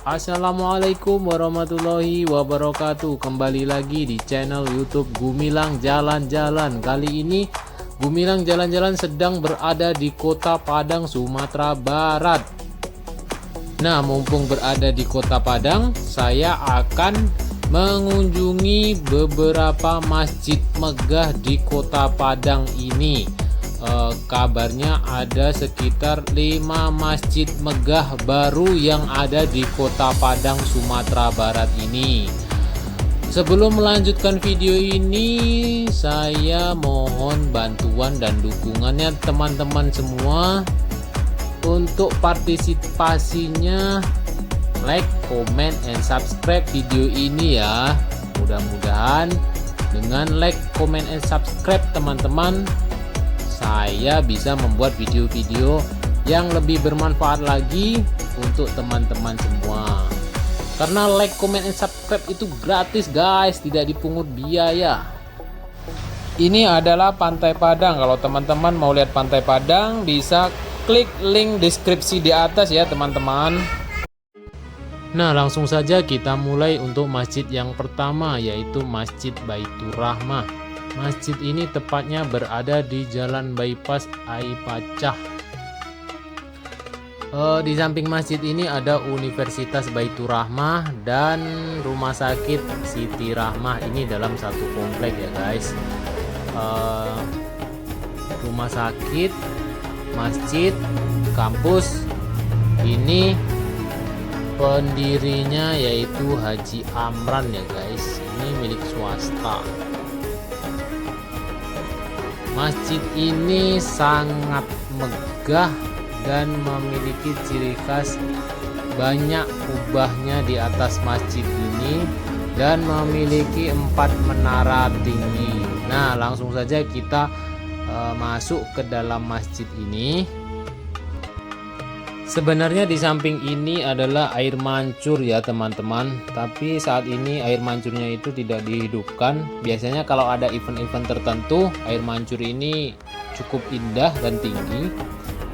Assalamualaikum warahmatullahi wabarakatuh. Kembali lagi di channel YouTube Gumilang Jalan-Jalan. Kali ini Gumilang Jalan-Jalan sedang berada di Kota Padang, Sumatera Barat. Nah, mumpung berada di Kota Padang, saya akan mengunjungi beberapa masjid megah di Kota Padang ini. Kabarnya ada sekitar 5 masjid megah baru yang ada di Kota Padang, Sumatera Barat ini. Sebelum melanjutkan video ini, saya mohon bantuan dan dukungannya teman-teman semua untuk partisipasinya. Like, comment, and subscribe video ini ya. Mudah-mudahan dengan like, comment, and subscribe teman-teman, saya bisa membuat video-video yang lebih bermanfaat lagi untuk teman-teman semua. Karena like, comment, and subscribe itu gratis guys, tidak dipungut biaya. Ini adalah Pantai Padang. Kalau teman-teman mau lihat Pantai Padang, bisa klik link deskripsi di atas ya teman-teman. Nah, langsung saja kita mulai untuk masjid yang pertama, yaitu Masjid Baitur Rahmah. Masjid ini tepatnya berada di Jalan Bypass Aipacah. Di samping masjid ini ada Universitas Baitur Rahmah dan Rumah Sakit Siti Rahmah. Ini dalam satu komplek ya guys. Rumah sakit, masjid, kampus. Ini pendirinya yaitu Haji Amran ya guys. Ini milik swasta. Masjid ini sangat megah dan memiliki ciri khas banyak kubahnya di atas masjid ini dan memiliki 4 menara tinggi. Nah, langsung saja kita masuk ke dalam masjid ini. Sebenarnya di samping ini adalah air mancur ya teman-teman, tapi saat ini air mancurnya itu tidak dihidupkan. Biasanya kalau ada event-event tertentu, air mancur ini cukup indah dan tinggi,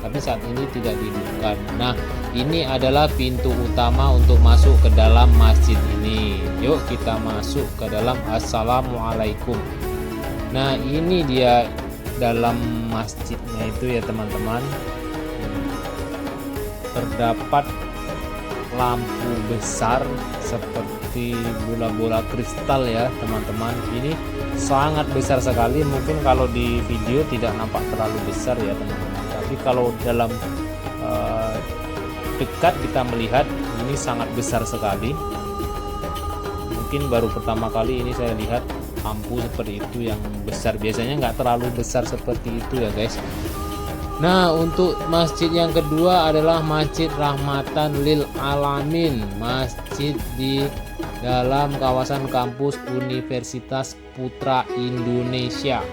tapi saat ini tidak dihidupkan. Nah, ini adalah pintu utama untuk masuk ke dalam masjid ini. Yuk kita masuk ke dalam. Assalamualaikum. Nah, ini dia dalam masjidnya itu ya teman-teman. Terdapat lampu besar seperti bola-bola kristal ya teman-teman. Ini sangat besar sekali. Mungkin kalau di video tidak nampak terlalu besar ya teman-teman, tapi kalau dalam dekat kita melihat ini sangat besar sekali. Mungkin baru pertama kali ini saya lihat lampu seperti itu yang besar. Biasanya nggak terlalu besar seperti itu ya guys. Nah, untuk masjid yang kedua adalah Masjid Rahmatan Lil Alamin. Masjid di dalam kawasan kampus Universitas Putra Indonesia.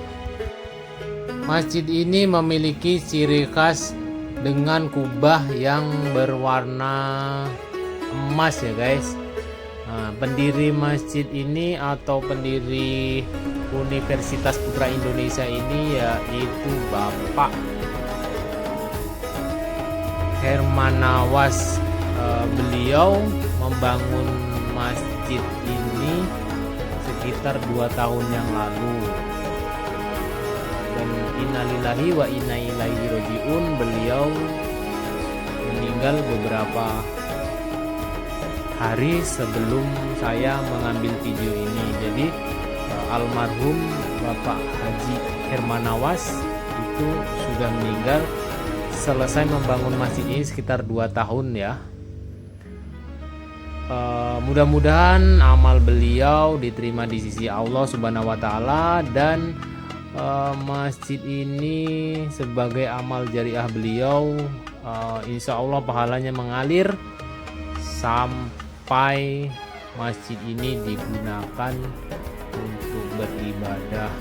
Masjid ini memiliki ciri khas dengan kubah yang berwarna emas ya guys. Nah, pendiri masjid ini atau pendiri Universitas Putra Indonesia ini yaitu Bapak Hermanawas. Beliau membangun masjid ini sekitar 2 tahun yang lalu, dan innalillahi wa inna ilaihi rajiun. Beliau meninggal beberapa hari sebelum saya mengambil video ini. Jadi almarhum Bapak Haji Hermanawas itu sudah meninggal selesai membangun masjid ini sekitar 2 tahun ya. Mudah-mudahan amal beliau diterima di sisi Allah Subhanahu wa Ta'ala, dan masjid ini sebagai amal jariah beliau, insya Allah pahalanya mengalir sampai masjid ini digunakan untuk beribadah.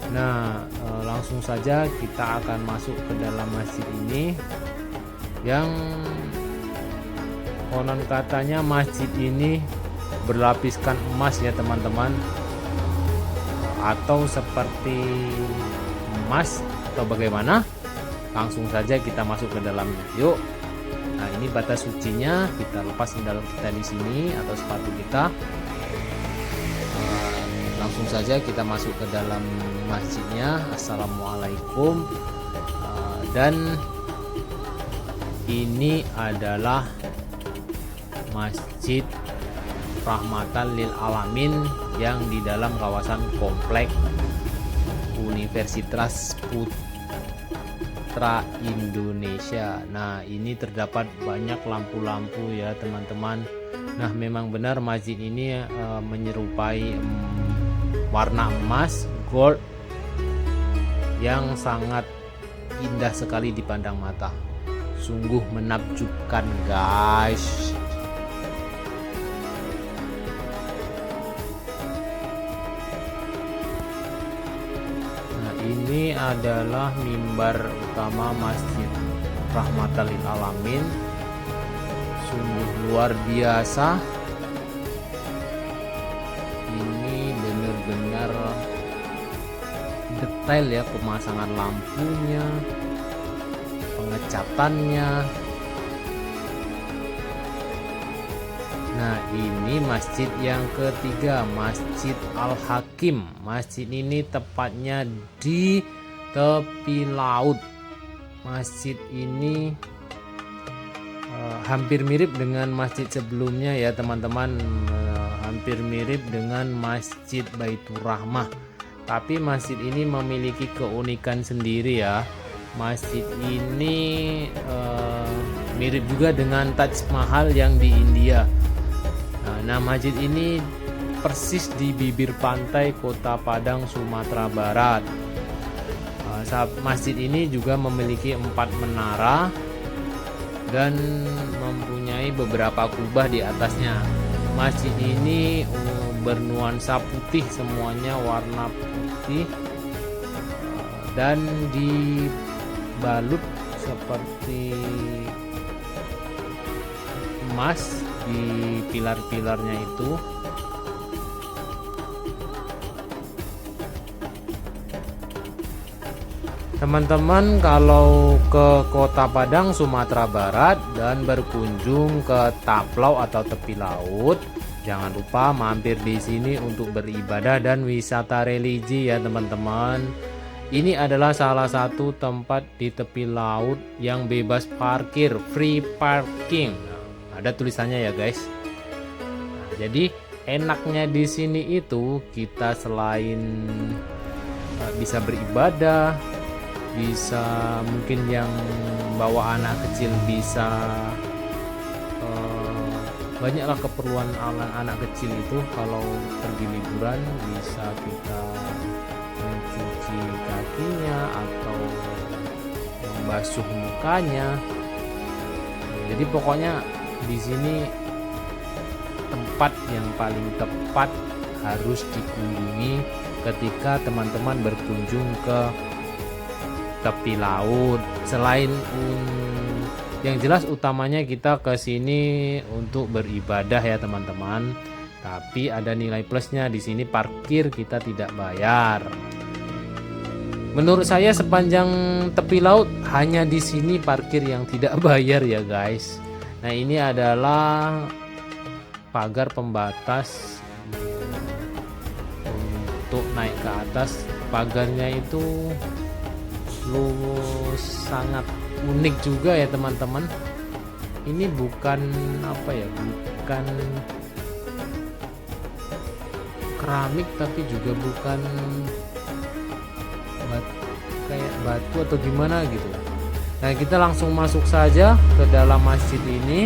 Nah, langsung saja kita akan masuk ke dalam masjid ini, yang konon katanya masjid ini berlapiskan emas ya teman-teman, atau seperti emas atau bagaimana. Langsung saja kita masuk ke dalamnya. Yuk. Nah, ini batas sucinya, kita lepas sandal kita di sini atau sepatu kita. Langsung saja kita masuk ke dalam masjidnya. Assalamualaikum. Dan ini adalah Masjid Rahmatan lil Alamin yang di dalam kawasan komplek Universitas Putra Indonesia. Nah, ini terdapat banyak lampu-lampu ya teman-teman. Nah, memang benar masjid ini menyerupai warna emas gold yang sangat indah sekali dipandang mata. Sungguh menakjubkan, guys. Nah, ini adalah mimbar utama Masjid Rahmatan lil Alamin. Sungguh luar biasa. Ini benar-benar detail ya, pemasangan lampunya, pengecatannya. Nah, ini masjid yang ketiga, Masjid Al-Hakim. Masjid ini tepatnya di tepi laut. Masjid ini hampir mirip dengan masjid sebelumnya ya teman-teman, hampir mirip dengan Masjid Baitur Rahmah. Tapi masjid ini memiliki keunikan sendiri ya. Masjid ini mirip juga dengan Taj Mahal yang di India. Nah, masjid ini persis di bibir pantai Kota Padang, Sumatera Barat. Masjid ini juga memiliki 4 menara dan mempunyai beberapa kubah di atasnya. Masjid ini bernuansa putih, semuanya warna putih dan dibalut seperti emas di pilar-pilarnya itu. Teman-teman kalau ke Kota Padang, Sumatera Barat dan berkunjung ke Taplau atau tepi laut, jangan lupa mampir di sini untuk beribadah dan wisata religi ya teman-teman. Ini adalah salah satu tempat di tepi laut yang bebas parkir, free parking. Nah, ada tulisannya ya guys. Nah, jadi enaknya di sini itu kita selain bisa beribadah, bisa mungkin yang bawa anak kecil bisa banyaklah keperluan anak kecil itu kalau pergi liburan, bisa kita mencuci kakinya atau membasuh mukanya. Jadi pokoknya di sini tempat yang paling tepat harus dikunjungi ketika teman-teman berkunjung ke tepi laut. Selain yang jelas utamanya kita ke sini untuk beribadah ya teman-teman. Tapi ada nilai plusnya, di sini parkir kita tidak bayar. Menurut saya sepanjang tepi laut hanya di sini parkir yang tidak bayar ya guys. Nah, ini adalah pagar pembatas untuk naik ke atas. Pagarnya itu sangat unik juga ya teman-teman. Ini bukan bukan keramik, tapi juga bukan kayak batu atau gimana gitu. Nah, kita langsung masuk saja ke dalam masjid ini.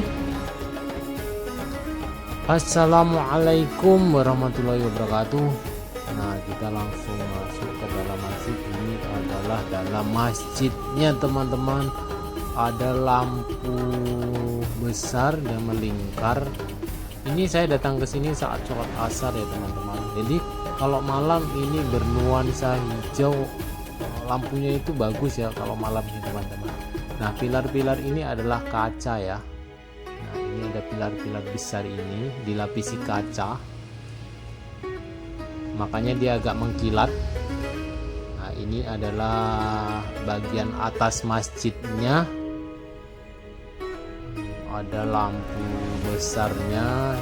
Assalamualaikum warahmatullahi wabarakatuh. Nah, kita langsung masuk ke dalam masjid. Ini adalah dalam masjidnya teman-teman. Ada lampu besar dan melingkar. Ini saya datang ke sini saat sholat asar ya teman-teman. Jadi kalau malam ini bernuansa hijau, lampunya itu bagus ya kalau malam ini teman-teman. Nah, pilar-pilar ini adalah kaca ya. Nah, ini ada pilar-pilar besar ini dilapisi kaca, makanya dia agak mengkilat. Nah, ini adalah bagian atas masjidnya. ada lampu besarnya.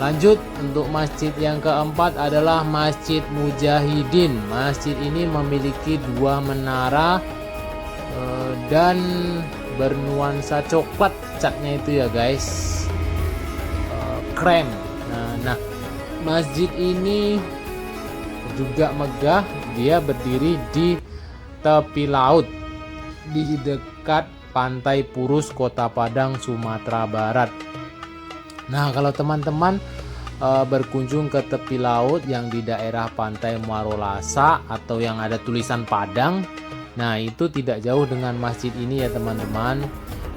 Lanjut, untuk masjid yang keempat adalah Masjid Mujahidin. Masjid ini memiliki 2 menara dan bernuansa coklat catnya itu ya guys, krem. Nah, masjid ini juga megah. Dia berdiri di tepi laut di dekat Pantai Purus, Kota Padang, Sumatera Barat. Nah, kalau teman-teman berkunjung ke tepi laut yang di daerah Pantai Muaro Lasa atau yang ada tulisan Padang, nah itu tidak jauh dengan masjid ini ya teman-teman.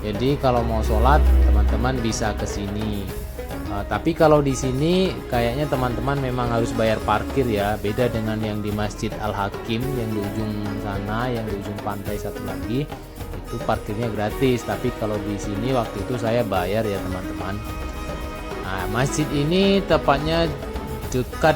Jadi kalau mau sholat teman-teman bisa ke sini. Tapi kalau di sini kayaknya teman-teman memang harus bayar parkir ya. Beda dengan yang di Masjid Al Hakim yang di ujung sana, yang di ujung pantai satu lagi, itu parkirnya gratis. Tapi kalau di sini waktu itu saya bayar ya teman-teman. Nah, masjid ini tepatnya dekat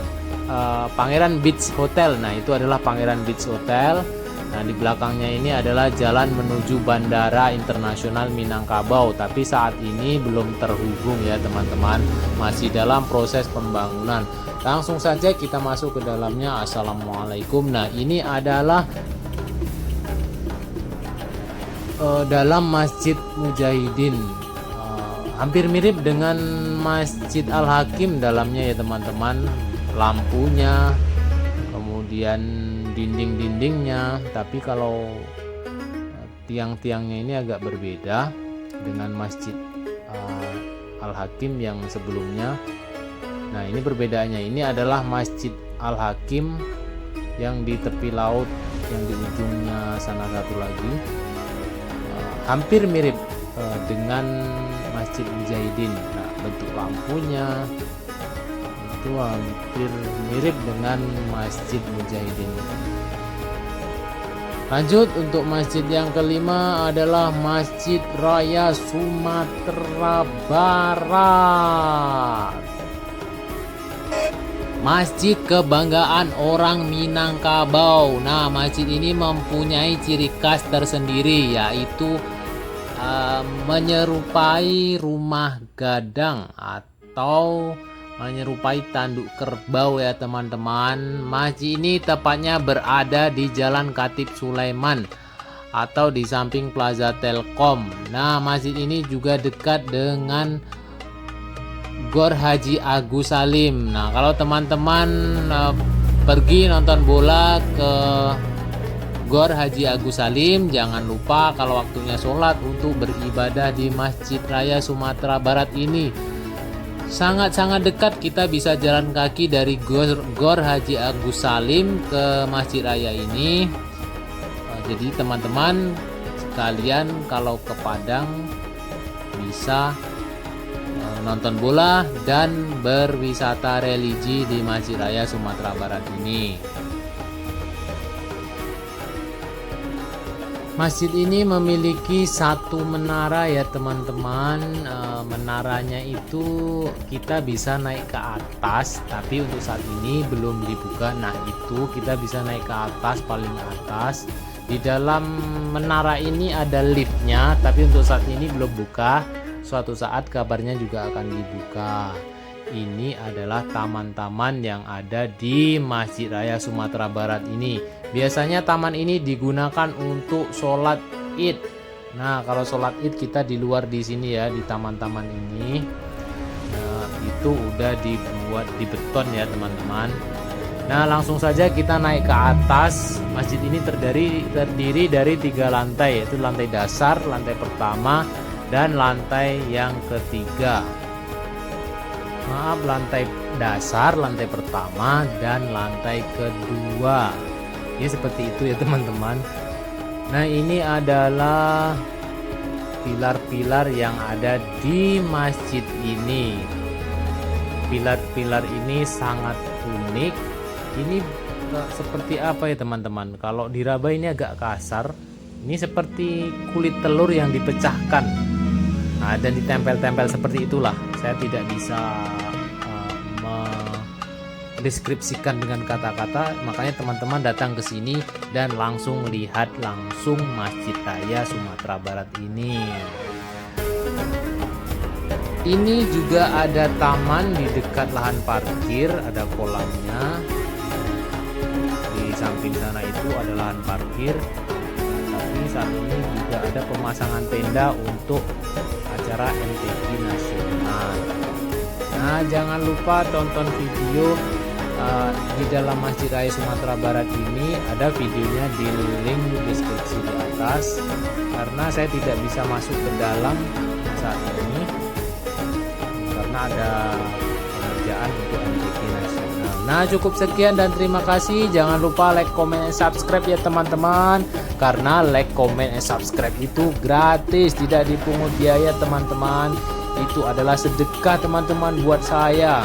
Pangeran Beach Hotel. Nah, itu adalah Pangeran Beach Hotel. Nah, di belakangnya ini adalah jalan menuju Bandara Internasional Minangkabau. Tapi saat ini belum terhubung ya teman-teman. Masih dalam proses pembangunan. Langsung saja kita masuk ke dalamnya. Assalamualaikum. Nah, ini adalah dalam Masjid Mujahidin. Hampir mirip dengan Masjid Al Hakim dalamnya ya teman-teman. Lampunya, kemudian dinding-dindingnya, tapi kalau tiang-tiangnya ini agak berbeda dengan Masjid Al Hakim yang sebelumnya. Nah, ini perbedaannya. Ini adalah Masjid Al Hakim yang di tepi laut, yang di ujungnya sana satu lagi. Hampir mirip dengan Masjid Mujahidin. Nah, bentuk lampunya itu hampir mirip dengan Masjid Mujahidin. Lanjut, untuk masjid yang kelima adalah Masjid Raya Sumatera Barat. Masjid kebanggaan orang Minangkabau. Nah, masjid ini mempunyai ciri khas tersendiri, yaitu menyerupai rumah gadang atau menyerupai tanduk kerbau ya teman-teman. Masjid ini tepatnya berada di Jalan Khatib Sulaiman atau di samping Plaza Telkom. Nah, masjid ini juga dekat dengan Gor Haji Agus Salim. Nah, kalau teman-teman pergi nonton bola ke Gor Haji Agus Salim, jangan lupa kalau waktunya sholat untuk beribadah di Masjid Raya Sumatera Barat ini. Sangat-sangat dekat, kita bisa jalan kaki dari Gor Haji Agus Salim ke Masjid Raya ini. Jadi teman-teman sekalian kalau ke Padang bisa nonton bola dan berwisata religi di Masjid Raya Sumatera Barat ini. Masjid ini memiliki satu menara ya teman-teman. Menaranya itu kita bisa naik ke atas, tapi untuk saat ini belum dibuka. Nah, itu kita bisa naik ke atas, paling atas. Di dalam menara ini ada liftnya, tapi untuk saat ini belum buka. Suatu saat kabarnya juga akan dibuka. Ini adalah taman-taman yang ada di Masjid Raya Sumatera Barat ini. Biasanya taman ini digunakan untuk sholat Id. Nah, kalau sholat Id kita di luar di sini ya, di taman-taman ini. Nah, itu udah dibuat di beton ya teman-teman. Nah, langsung saja kita naik ke atas. Masjid ini terdiri dari 3 lantai, yaitu lantai dasar, lantai pertama, dan lantai yang ketiga. Maaf, lantai dasar, lantai pertama, dan lantai kedua. Ya, seperti itu ya teman-teman. Nah, ini adalah pilar-pilar yang ada di masjid ini. Pilar-pilar ini sangat unik. Ini seperti apa ya teman-teman? Kalau diraba ini agak kasar. Ini seperti kulit telur yang dipecahkan. Nah, dan ditempel-tempel seperti itulah. Saya tidak bisa deskripsikan dengan kata-kata, makanya teman-teman datang ke sini dan langsung lihat langsung Masjid Raya Sumatera Barat ini. Ini juga ada taman di dekat lahan parkir, ada kolamnya. Di samping sana itu ada lahan parkir. Tapi saat ini juga ada pemasangan tenda untuk acara MTQ nasional. Nah, jangan lupa tonton video di dalam Masjid Raya Sumatera Barat ini. Ada videonya di link deskripsi di atas. Karena saya tidak bisa masuk ke dalam saat ini karena ada pengerjaan untuk MTQ nasional. Nah, cukup sekian dan terima kasih. Jangan lupa like, comment, and subscribe ya teman-teman. Karena like, comment, and subscribe itu gratis, tidak dipungut biaya teman-teman. Itu adalah sedekah teman-teman buat saya.